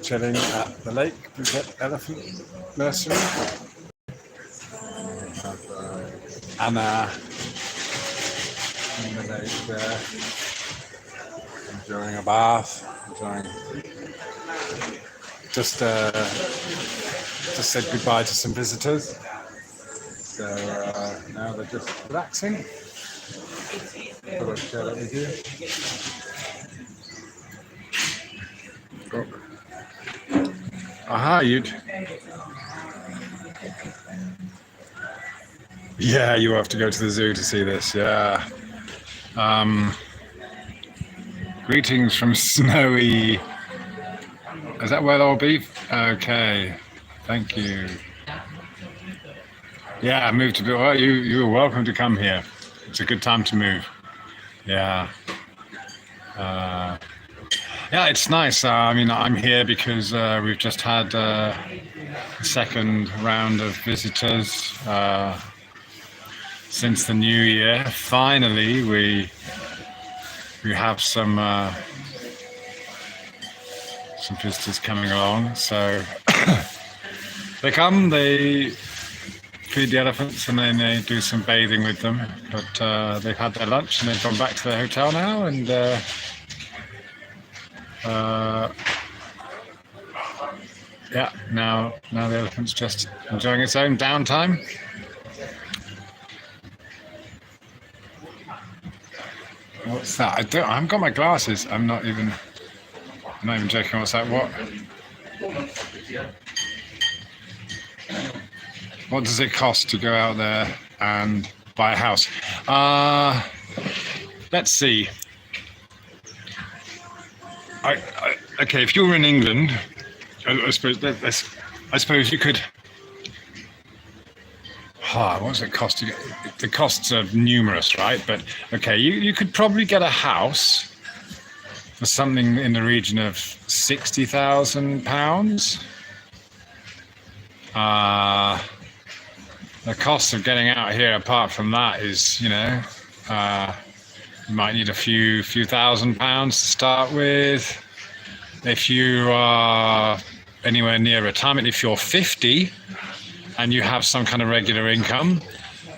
chilling at the lake, Phuket Elephant Nursery. We have Anna in the lake there, enjoying a bath, just said goodbye to some visitors. So now they're just relaxing. Thought I'd share that with you. Aha, you'd. Yeah, you have to go to the zoo to see this. Yeah. Greetings from snowy. Is that where they'll be? Okay. Thank you. Yeah, move to. Well, you're welcome to come here. It's a good time to move. Yeah. Yeah, it's nice. I mean, I'm here because we've just had a second round of visitors since the new year. Finally, we have some visitors coming along. So they come, they feed the elephants, and then they do some bathing with them. But they've had their lunch and they've gone back to their hotel now, and yeah, now the elephant's just enjoying its own downtime. What's that? I haven't got my glasses. I'm not even joking. What's that? What does it cost to go out there and buy a house? Let's see. Okay, if you were in England, I suppose you could. What does it cost to get? The costs are numerous, right? But okay, you could probably get a house for something in the region of £60,000. The cost of getting out here, apart from that, is you might need a few £1,000s to start with. If you are anywhere near retirement, if you're 50 and you have some kind of regular income,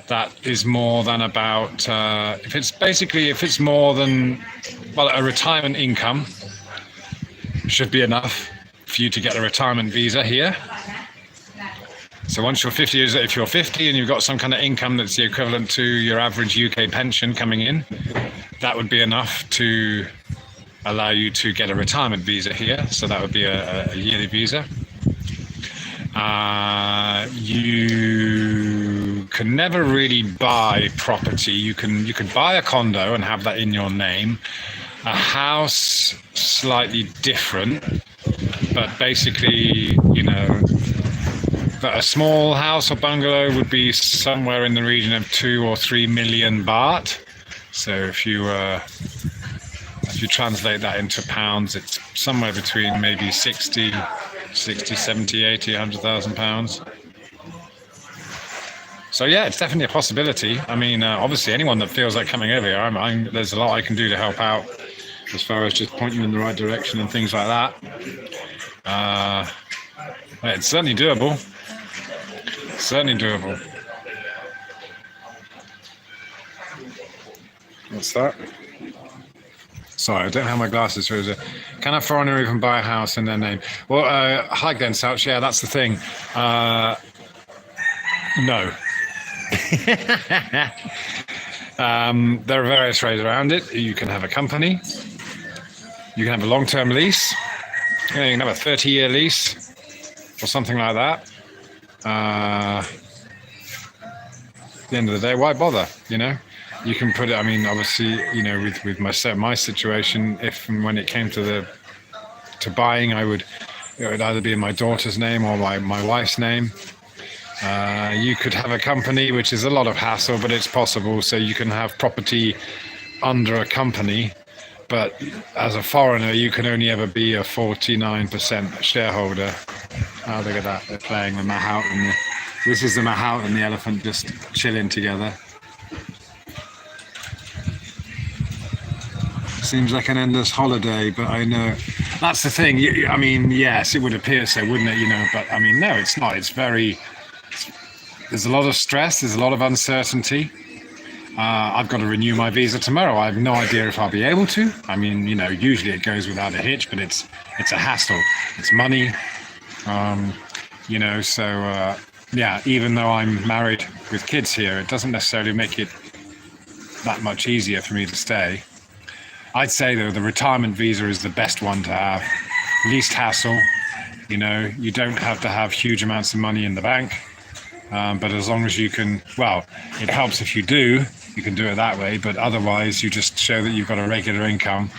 that is more than about, if it's more than, well, a retirement income should be enough for you to get a retirement visa here. So once you're 50 years, if you're 50 and you've got some kind of income that's the equivalent to your average UK pension coming in, that would be enough to allow you to get a retirement visa here. So that would be a yearly visa. You can never really buy property. You can buy a condo and have that in your name. A house, slightly different, but basically, a small house or bungalow would be somewhere in the region of 2 or 3 million baht. So if you translate that into pounds, it's somewhere between maybe 60, 70, 80, 100,000 pounds. So yeah, it's definitely a possibility. I mean, obviously anyone that feels like coming over here, there's a lot I can do to help out as far as just point you in the right direction and things like that. It's certainly doable. Certainly doable. What's that? Sorry, I don't have my glasses. So can a foreigner even buy a house in their name? Well, hi Glen Souch. Yeah, that's the thing. No. There are various ways around it. You can have a company. You can have a long-term lease. You can have a 30-year lease or something like that. At the end of the day, why bother? You can put it. I mean, obviously, with my situation, if and when it came to buying, it would either be in my daughter's name or my wife's name. You could have a company, which is a lot of hassle, but it's possible. So you can have property under a company, but as a foreigner, you can only ever be a 49% shareholder. Oh, look at that! They're playing the mahout, and this is the mahout and the elephant just chilling together. Seems like an endless holiday, but I know That's the thing. I mean, yes, it would appear so, wouldn't it? But I mean, no, it's not. It's very. There's a lot of stress. There's a lot of uncertainty. I've got to renew my visa tomorrow. I have no idea if I'll be able to. I mean, usually it goes without a hitch, but it's a hassle. It's money. Um, so yeah. Even though I'm married with kids here, it doesn't necessarily make it that much easier for me to stay. I'd say though the retirement visa is the best one to have. Least hassle. You don't have to have huge amounts of money in the bank. But as long as you can, well, it helps if you do. You can do it that way. But otherwise, you just show that you've got a regular income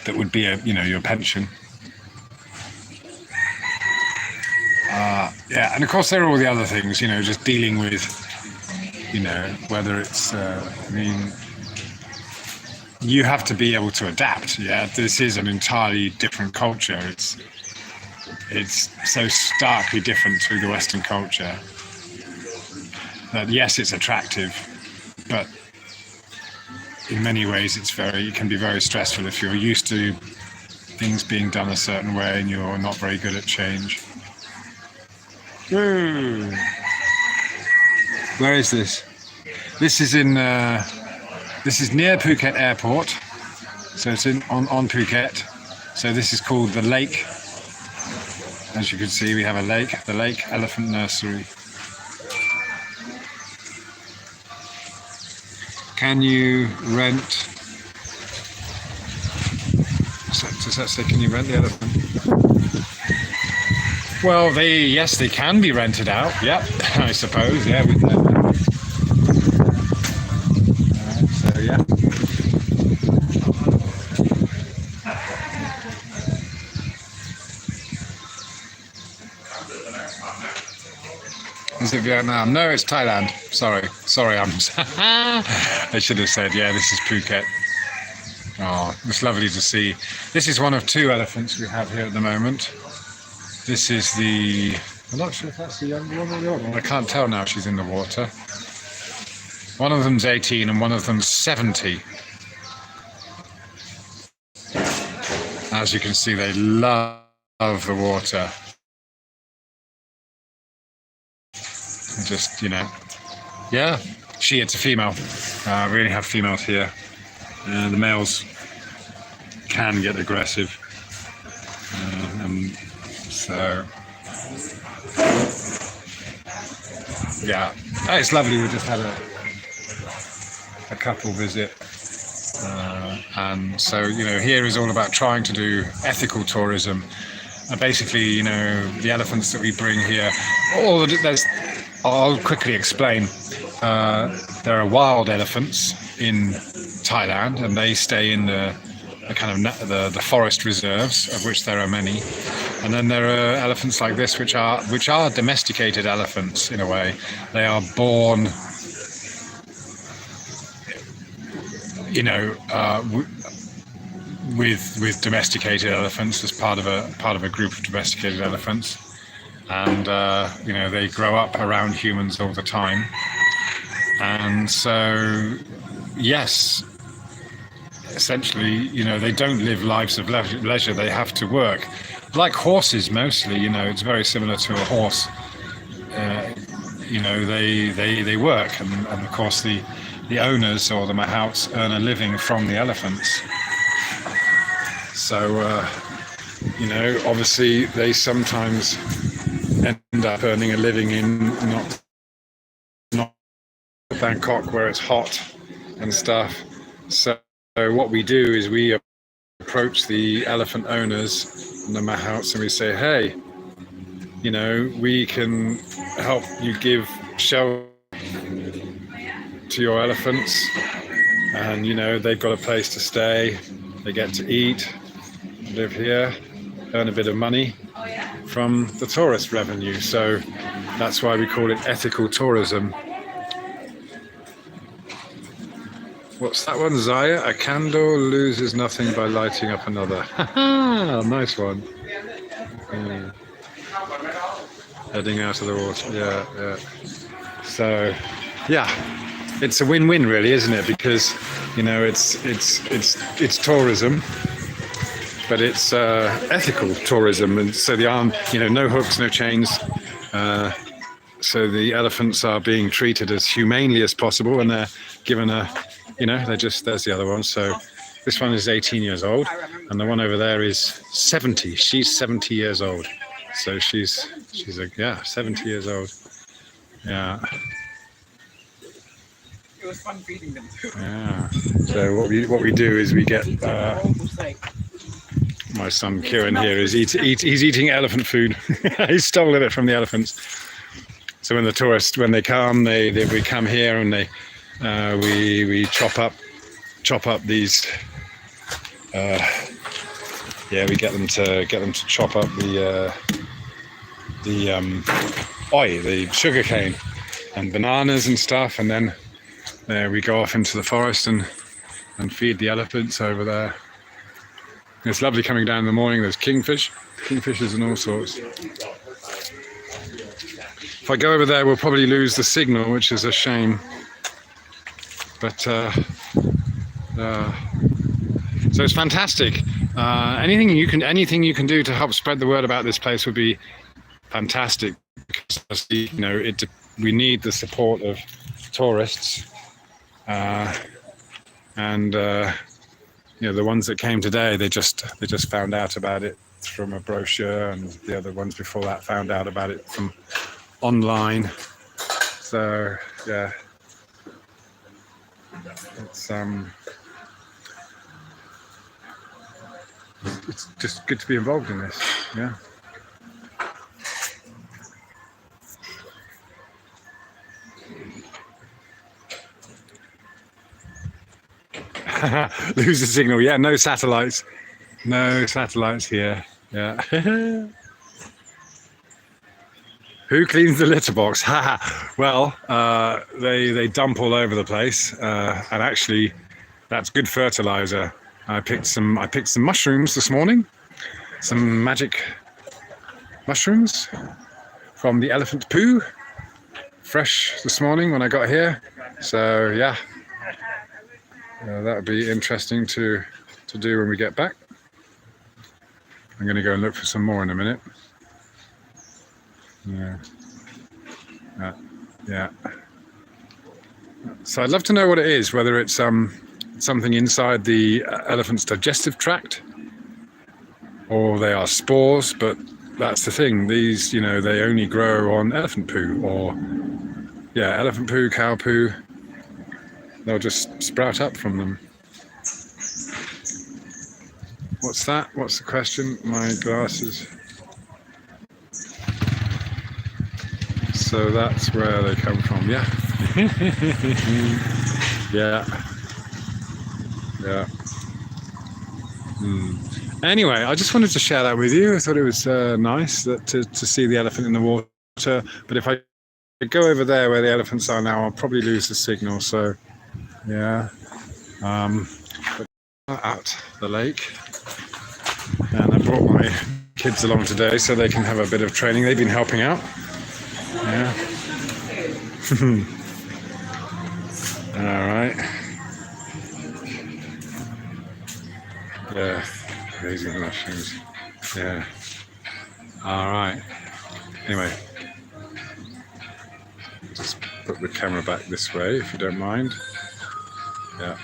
that would be your pension. Yeah, and of course there are all the other things. Just dealing with, whether it's. I mean, you have to be able to adapt. Yeah, this is an entirely different culture. It's so starkly different to the Western culture that yes, it's attractive, but in many ways it can be very stressful if you're used to things being done a certain way and you're not very good at change. Where is this? This is near Phuket Airport, so it's on Phuket. So this is called the lake. As you can see, we have a lake, the Lake Elephant Nursery. Can you rent? Does that say, can you rent the elephant? Well, yes, they can be rented out. Yep, I suppose. Yeah, we can. So yeah. Is it Vietnam? No, it's Thailand. Sorry, I should have said, yeah, this is Phuket. Oh, it's lovely to see. This is one of two elephants we have here at the moment. This is I'm not sure if that's the younger one or the older one. I can't tell now, she's in the water. One of them's 18 and one of them's 70. As you can see, they love the water. Just, yeah, it's a female. We only have females here. The males can get aggressive. So, yeah, it's lovely. We just had a couple visit. And so, here is all about trying to do ethical tourism. Basically, the elephants that we bring here, I'll quickly explain. There are wild elephants in Thailand, and they stay in the kind of the forest reserves, of which there are many. And then there are elephants like this, which are domesticated elephants in a way. They are born, with domesticated elephants as part of a group of domesticated elephants. And they grow up around humans all the time, and so yes, essentially, they don't live lives of leisure. They have to work, like horses mostly. It's very similar to a horse. They work, and of course the owners or the mahouts earn a living from the elephants. So obviously they sometimes end up earning a living in not Bangkok, where it's hot and stuff. So what we do is we approach the elephant owners and the mahouts and we say, hey, we can help you give shelter to your elephants, and they've got a place to stay, they get to eat, live here, earn a bit of money from the tourist revenue. So that's why we call it ethical tourism. What's that one, Zaya? A candle loses nothing by lighting up another. Nice one. Yeah. Heading out of the water. Yeah. So, yeah, it's a win-win, really, isn't it? Because it's tourism. but it's ethical tourism, and so the arm, no hooks, no chains. So the elephants are being treated as humanely as possible, and they're given there's the other one. So this one is 18 years old, and the one over there is 70. She's 70 years old. So she's 70 years old. Yeah. It was fun feeding them too. Yeah. So what we do is we get my son Kieran here is he's eating elephant food. He's stolen it from the elephants. So when the tourists, when they come, we come here and we chop up these. We get them to chop up the sugar cane and bananas and stuff, and then we go off into the forest and feed the elephants over there. It's lovely coming down in the morning. There's kingfishers and all sorts. If I go over there, we'll probably lose the signal, which is a shame. But so it's fantastic. Anything you can do to help spread the word about this place would be fantastic. Because, we need the support of tourists, and the ones that came today, they just found out about it from a brochure, and the other ones before that found out about it from online. So yeah, it's just good to be involved in this. Yeah. Lose the signal. Yeah, no satellites here. Yeah. Who cleans the litter box? Well, they dump all over the place, and actually that's good fertilizer. I picked some mushrooms this morning, some magic mushrooms from the elephant poo, fresh this morning when I got here. So yeah, that would be interesting to do when we get back. I'm going to go and look for some more in a minute. Yeah. So I'd love to know what it is, whether it's something inside the elephant's digestive tract, or they are spores. But that's the thing. These, they only grow on elephant poo, or elephant poo, cow poo. They'll just sprout up from them. What's that? What's the question? My glasses. So that's where they come from, yeah. Yeah. Anyway, I just wanted to share that with you. I thought it was nice to see the elephant in the water. But if I go over there where the elephants are now, I'll probably lose the signal. So, yeah. But at the lake. And I brought my kids along today so they can have a bit of training. They've been helping out. Yeah. All right. Yeah. Amazing mushrooms. Yeah. All right. Anyway, just put the camera back this way if you don't mind. Yeah.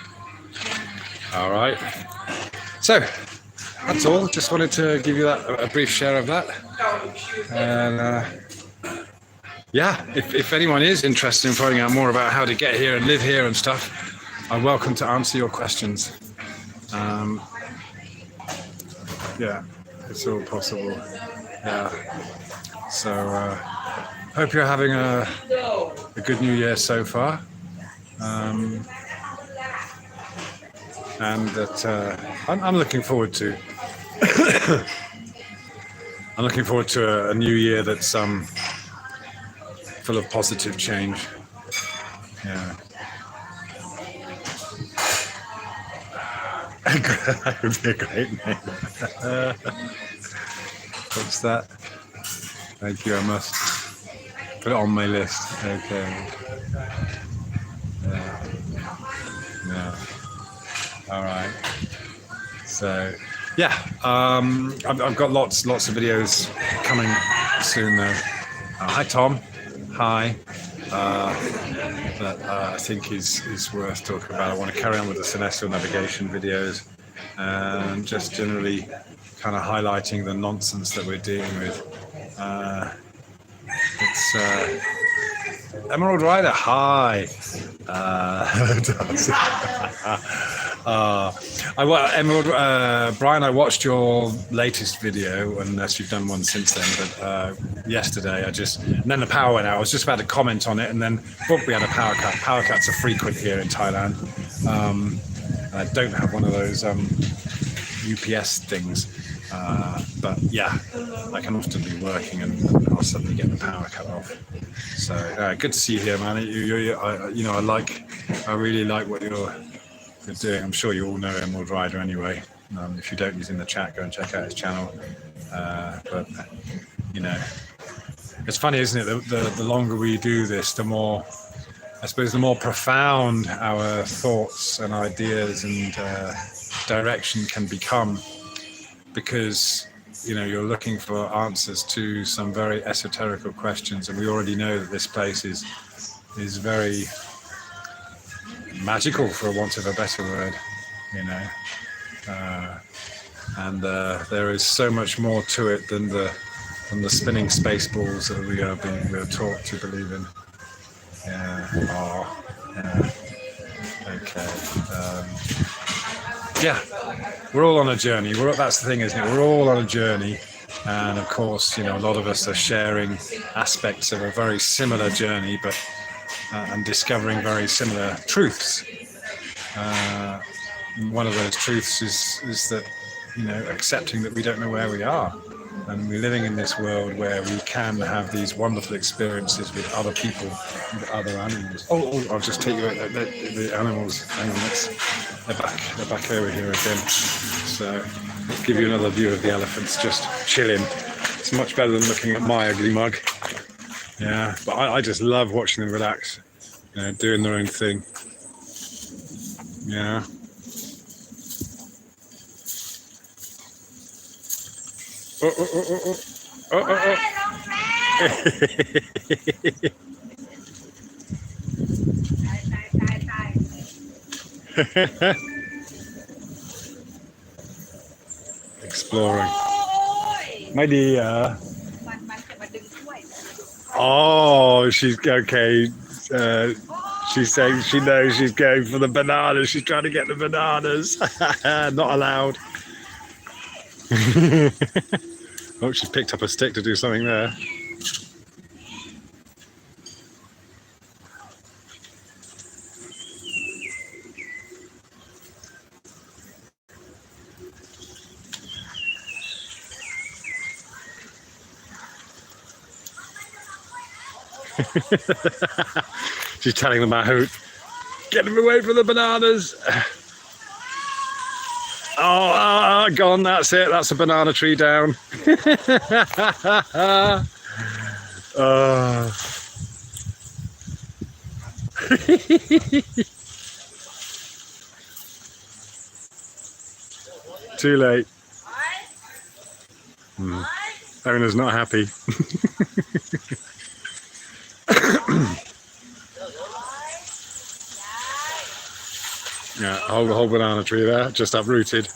All right. So that's all. Just wanted to give you a brief share of that. And if anyone is interested in finding out more about how to get here and live here and stuff, I'm welcome to answer your questions. It's all possible. Yeah. So hope you're having a good New Year so far. And that I'm looking forward to. I'm looking forward to a new year that's full of positive change. Yeah. That would be a great name. What's that? Thank you. I must put it on my list. Okay. Yeah. All right. So, yeah, I've got lots of videos coming soon though. Hi Tom, hi. That I think is worth talking about. I want to carry on with the celestial navigation videos and just generally kind of highlighting the nonsense that we're dealing with. It's Emerald Rider, hi. Emerald, Brian, I watched your latest video, unless you've done one since then, but yesterday and then the power went out. I was just about to comment on it, and then boom, we had a power cut. Power cuts are frequent here in Thailand. I don't have one of those UPS things, but yeah, I can often be working and I'll suddenly get the power cut off. So good to see you here, man. I really like what you're doing. I'm sure you all know Emerald Rider anyway. If you don't, he's in the chat. Go and check out his channel. But it's funny, isn't it? The longer we do this, the more, I suppose, the more profound our thoughts and ideas and direction can become, because you're looking for answers to some very esoterical questions, and we already know that this place is very magical, for want of a better word, and there is so much more to it than the spinning space balls that we are taught to believe in. Okay. We're all on a journey. That's the thing, isn't it? We're all on a journey, and of course, a lot of us are sharing aspects of a very similar journey, but and discovering very similar truths. One of those truths is that accepting that we don't know where we are, and we're living in this world where we can have these wonderful experiences with other people, with other animals. I'll just take you the animals. Hang on, they're back over here again. So let's give you another view of the elephants just chilling. It's much better than looking at my ugly mug. Yeah, but I just love watching them relax, doing their own thing. Yeah. Oh. Exploring. My dear. Oh, she's okay. She's saying she knows she's going for the bananas. She's trying to get the bananas. Not allowed. Oh, she's picked up a stick to do something there. She's telling the mahout, get him away from the bananas. Oh, gone, that's it. That's a banana tree down. Too late. Owner's not happy. Yeah, whole banana tree there, just uprooted.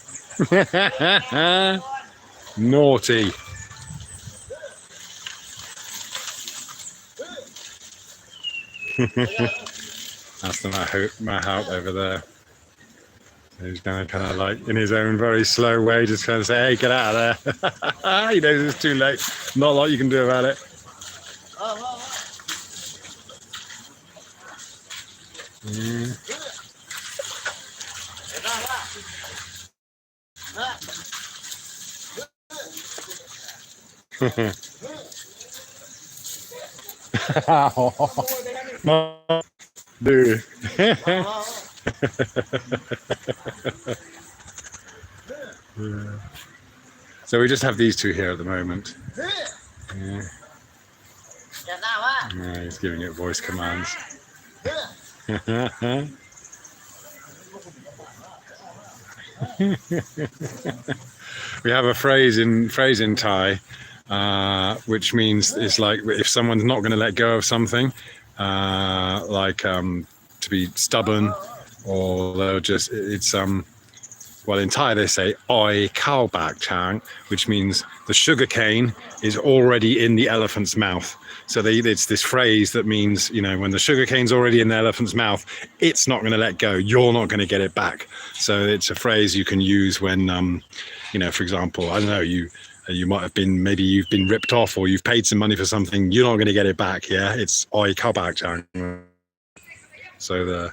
Naughty. That's the mahout over there. He's going to kind of like, in his own very slow way, just kind of say, hey, get out of there. He knows it's too late. Not a lot you can do about it. Dude. Yeah. So we just have these two here at the moment. Yeah. Yeah, he's giving it voice commands. we have a phrase in Thai, which means it's like if someone's not going to let go of something, to be stubborn, or they'll just well, in Thai they say "oi cow bak chang," which means the sugar cane is already in the elephant's mouth. So it's this phrase that means, when the sugar cane's already in the elephant's mouth, it's not going to let go. You're not going to get it back. So it's a phrase you can use when, for example, I don't know, you might have been, maybe you've been ripped off or you've paid some money for something. You're not going to get it back. Yeah, it's "oi cow bak chang." So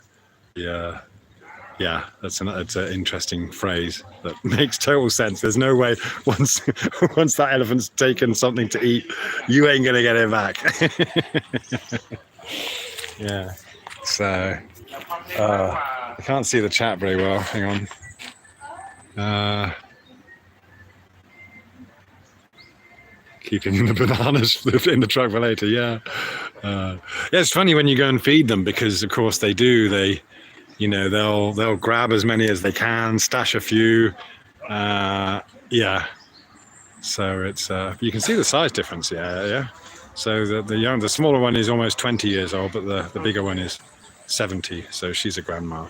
yeah, that's an interesting phrase that makes total sense. There's no way once that elephant's taken something to eat, you ain't gonna get it back. Yeah. So I can't see the chat very well. Hang on. Keeping the bananas in the truck for later. Yeah. Yeah, it's funny when you go and feed them, because of course they do. They'll grab as many as they can, stash a few. Yeah. So it's you can see the size difference. Yeah. So the smaller one is almost 20 years old, but the bigger one is 70. So she's a grandma.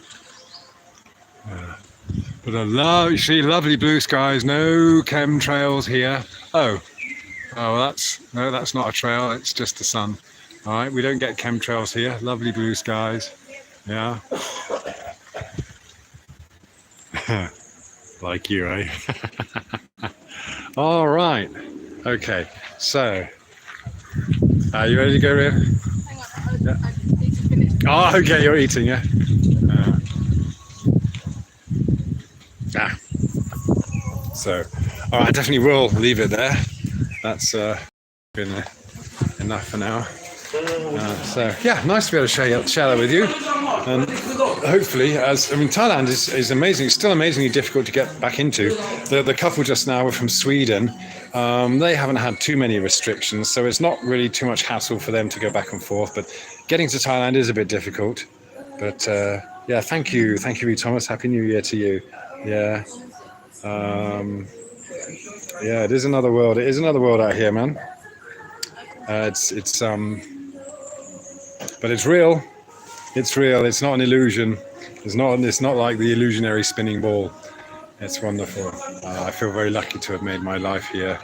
But you see lovely blue skies. No chemtrails here. Oh, that's not a trail. It's just the sun. All right, we don't get chemtrails here. Lovely blue skies. Yeah. Like you, eh? All right. Okay. So, are you ready to go, Ria? Hang on, I need to finish. Oh, okay. You're eating, yeah. So, all right. I definitely will leave it there. That's been enough for now. So yeah, nice to be able to share that with you, and hopefully, Thailand is amazing. It's still amazingly difficult to get back into. The couple just now were from Sweden. They haven't had too many restrictions, so it's not really too much hassle for them to go back and forth. But getting to Thailand is a bit difficult. But yeah, thank you, Thomas. Happy New Year to you. Yeah. Yeah, it is another world. It is another world out here, man. But it's real. It's real. It's not an illusion. It's not like the illusionary spinning ball. It's wonderful. I feel very lucky to have made my life here.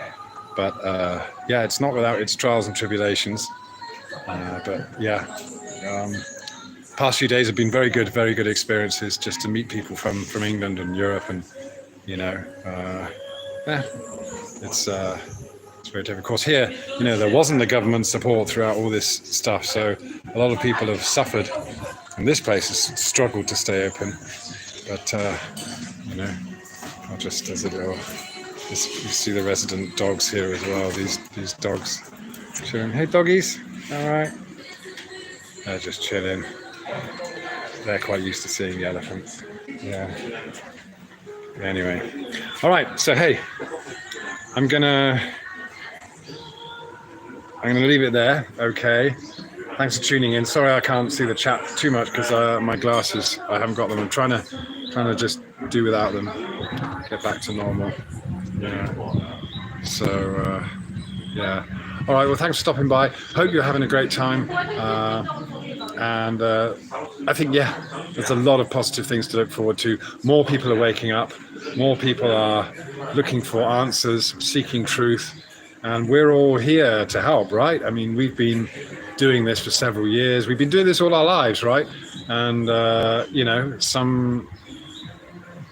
But yeah, it's not without its trials and tribulations. But yeah, past few days have been very good experiences, just to meet people from England and Europe, and yeah, it's very difficult. Of course, here, there wasn't the government support throughout all this stuff, so a lot of people have suffered, and this place has struggled to stay open. But I'll just as a little, you see the resident dogs here as well. These dogs chilling. Hey, doggies. All right. They're just chilling. They're quite used to seeing the elephants. Yeah. Anyway. All right. So hey, I'm gonna leave it there. Okay. Thanks for tuning in. Sorry I can't see the chat too much because my glasses, I haven't got them. I'm trying to just do without them. Get back to normal. Yeah. So yeah. All right. Well, thanks for stopping by. Hope you're having a great time. And I think, there's a lot of positive things to look forward to. More people are waking up. More people are looking for answers, seeking truth. And we're all here to help, right? I mean, we've been doing this for several years. We've been doing this all our lives, right? And,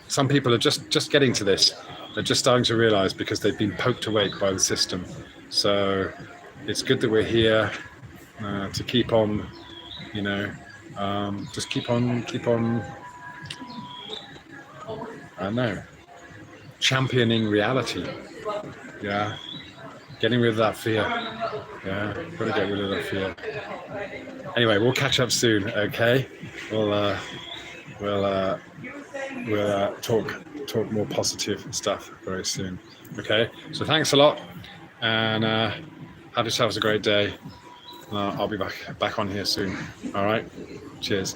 some people are just getting to this. They're just starting to realize because they've been poked awake by the system. So it's good that we're here to keep on, just keep on, I don't know, championing reality. Yeah. Getting rid of that fear. Yeah, got to get rid of that fear. Anyway, we'll catch up soon, okay? We'll talk more positive stuff very soon. Okay, so thanks a lot, and have yourselves a great day. I'll be back on here soon. All right, cheers.